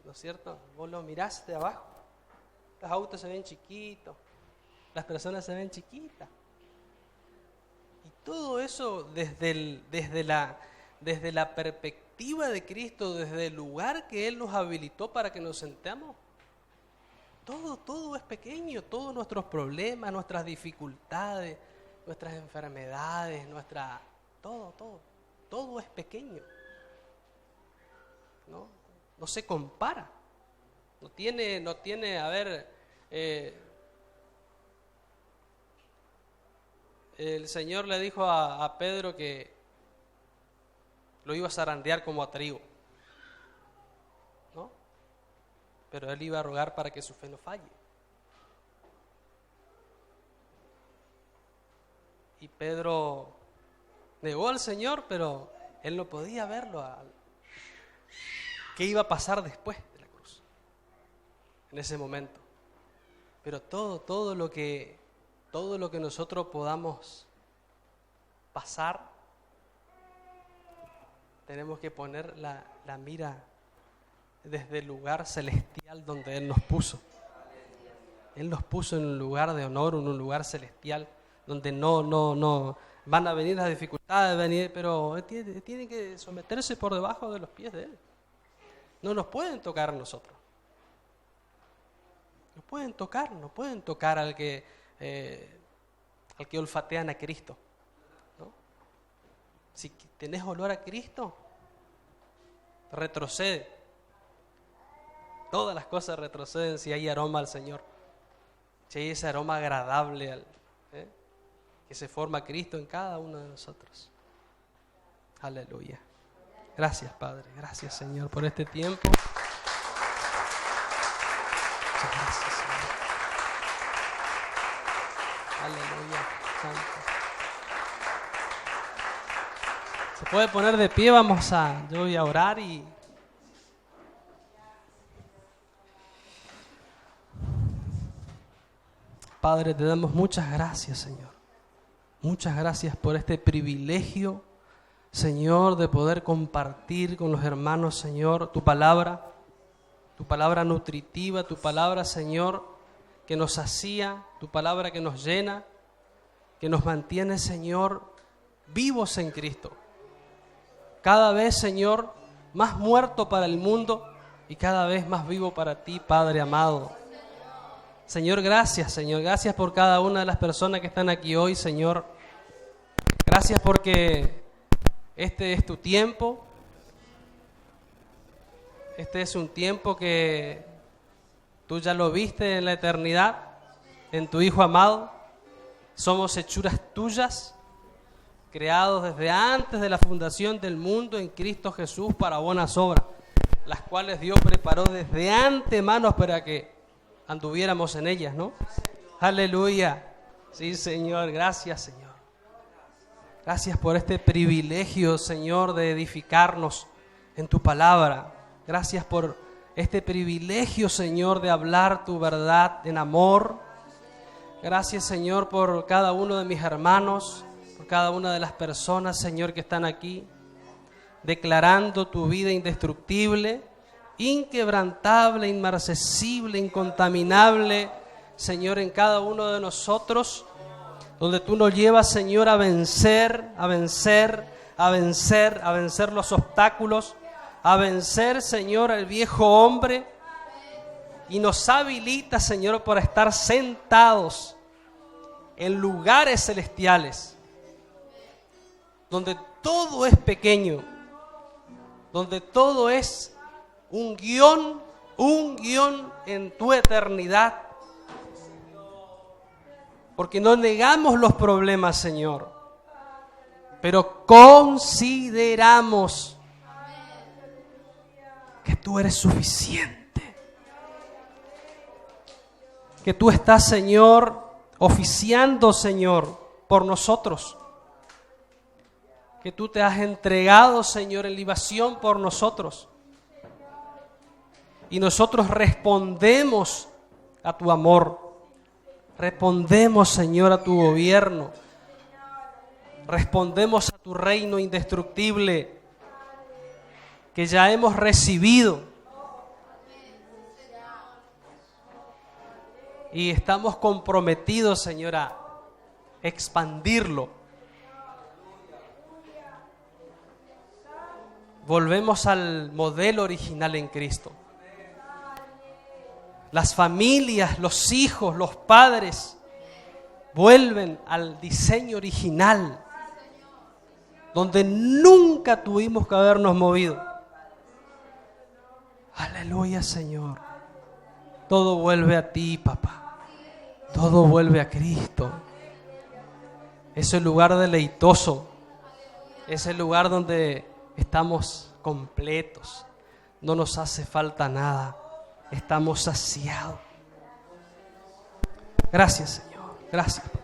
¿No es cierto? Vos lo mirás de abajo. Los autos se ven chiquitos. Las personas se ven chiquitas. Y todo eso desde la perspectiva de Cristo, desde el lugar que Él nos habilitó para que nos sentemos. Todo es pequeño, todos nuestros problemas, nuestras dificultades, nuestras enfermedades, todo es pequeño. No se compara. No tiene, a ver, el Señor le dijo a Pedro que lo iba a zarandear como a trigo, ¿no? Pero él iba a rogar para que su fe no falle. Y Pedro negó al Señor, pero él no podía verlo. ¿Qué iba a pasar después de la cruz? En ese momento. Pero todo lo que nosotros podamos pasar, tenemos que poner la mira desde el lugar celestial donde Él nos puso. Él nos puso en un lugar de honor, en un lugar celestial, donde no van a venir las dificultades, pero tienen que someterse por debajo de los pies de Él. No nos pueden tocar a nosotros. No pueden tocar al que olfatean a Cristo, ¿no? Si tenés olor a Cristo, retrocede. Todas las cosas retroceden si hay aroma al Señor. Si hay ese aroma agradable que se forma Cristo en cada uno de nosotros. Aleluya. Gracias, Padre. Gracias, Señor, por este tiempo. Muchas gracias, Señor. Aleluya. Santo. Se puede poner de pie, yo voy a orar y... Padre, te damos muchas gracias, Señor. Muchas gracias por este privilegio, Señor, de poder compartir con los hermanos, Señor, tu palabra nutritiva, tu palabra, Señor, que nos sacía, tu palabra que nos llena, que nos mantiene, Señor, vivos en Cristo. Cada vez, Señor, más muerto para el mundo y cada vez más vivo para ti, Padre amado. Señor, gracias por cada una de las personas que están aquí hoy, Señor. Gracias porque este es tu tiempo. Este es un tiempo que tú ya lo viste en la eternidad, en tu Hijo amado. Somos hechuras tuyas, creados desde antes de la fundación del mundo en Cristo Jesús para buenas obras, las cuales Dios preparó desde antemano para que anduviéramos en ellas, ¿no? Aleluya. Sí, Señor, gracias, Señor. Gracias por este privilegio, Señor, de edificarnos en tu palabra. Gracias por este privilegio, Señor, de hablar tu verdad en amor. Gracias, Señor, por cada uno de mis hermanos, por cada una de las personas, Señor, que están aquí, declarando tu vida indestructible, inquebrantable, inmarcesible, incontaminable, Señor, en cada uno de nosotros, donde tú nos llevas, Señor, a vencer los obstáculos, a vencer, Señor, al viejo hombre, y nos habilita, Señor, para estar sentados en lugares celestiales, donde todo es pequeño, donde todo es un guión en tu eternidad. Porque no negamos los problemas, Señor, pero consideramos que tú eres suficiente, que tú estás, Señor, oficiando, Señor, por nosotros, que tú te has entregado, Señor, en libación por nosotros, y nosotros respondemos a tu amor, respondemos, Señor, a tu gobierno, respondemos a tu reino indestructible que ya hemos recibido, y estamos comprometidos, Señor, a expandirlo. Volvemos al modelo original en Cristo. Las familias, los hijos, los padres vuelven al diseño original, donde nunca tuvimos que habernos movido. Aleluya, Señor. Todo vuelve a ti, papá. Todo vuelve a Cristo. Ese lugar deleitoso, ese lugar donde estamos completos, no nos hace falta nada, estamos saciados. Gracias, Señor. Gracias, papá.